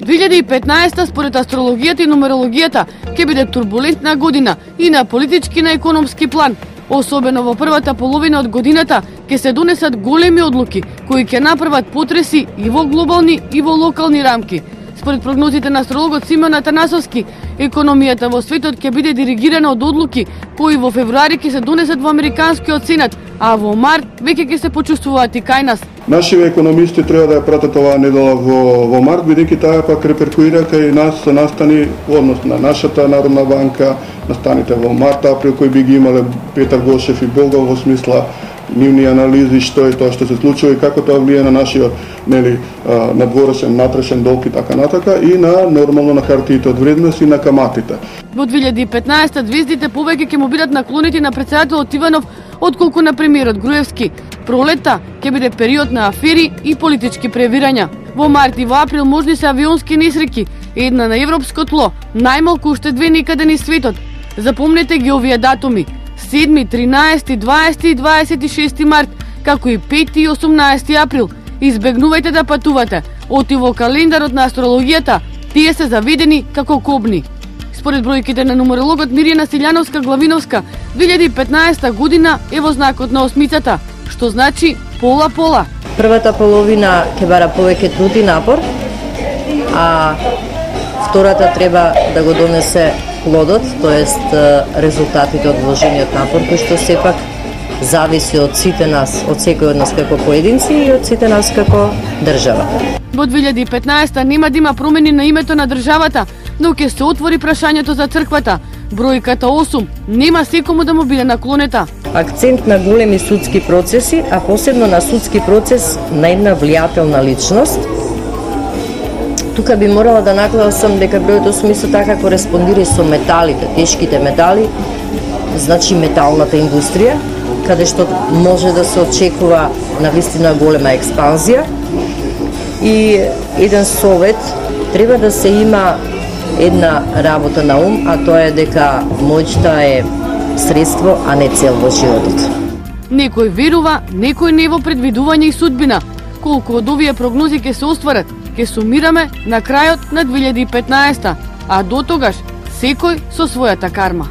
2015 според астрологијата и нумерологијата ќе биде турбулентна година и на политички и на економски план. Особено во првата половина од годината ќе се донесат големи одлуки кои ќе направат потреси и во глобални и во локални рамки. Според прогнозите на астрологот Симеон Атанасовски, економијата во светот ќе биде диригирана од одлуки кои во февруари ќе се донесат во Американскиот сенат, а во март веќе ќе се почувствуваат и кај нас. Нашите економисти треба да ја пратат оваа недела во март, бидејќи таа пак реперкуира кај нас со настани однос на нашата Народна банка, настаните во март, април кои би ги имале Петар Гошев и Болгов во смисла нивни анализи што е тоа што се случува и како тоа влие на нашиот надворешен, натрешен долг и така натака и на нормално на хартиите од вредност и на каматите. Во 2015 звездите повеќе ќе му бидат наклонети на претседателот Иванов отколку на премиерот Груевски. Пролетта ќе биде период на афери и политички превирања. Во март и во април можни се авионски несреќи, една на европско тло, најмалку уште две некаде низ светот. Запомнете ги овие датуми: 7, 13, 20 и 26 март, како и 5 и 18 април. Избегнувајте да патувате. Оти во календарот на астрологијата, тие се заведени како кобни. Според бројките на нумерологот Мирјана Силјановска-Главиновска, 2015 година е во знакот на осмицата, што значи пола-пола. Првата половина ќе бара повеќе труд и напор, а втората треба да го донесе плодот, тоест резултатите од вложениот напор, кој што сепак зависи од сите нас, од секој од нас како поединци и од сите нас како држава. Во 2015 нема да има промени на името на државата, но ќе се отвори прашањето за црквата. Бројката 8 нема секому да му биде наклонета. Акцент на големи судски процеси, а посебно на судски процес на една влијателна личност. Тука би морала да нагласам дека бројот 8 исто така кореспондира и со металите, тешките метали, значи металната индустрија, каде што може да се очекува навистина голема експанзија. И еден совет, треба да се има една работа на ум, а тоа е дека моќта е средство, а не цел во животот. Некој верува, некој не во предвидување и судбина. Колку од овие прогнози ќе се остварат, ќе сумираме на крајот на 2015, а до тогаш секој со својата карма.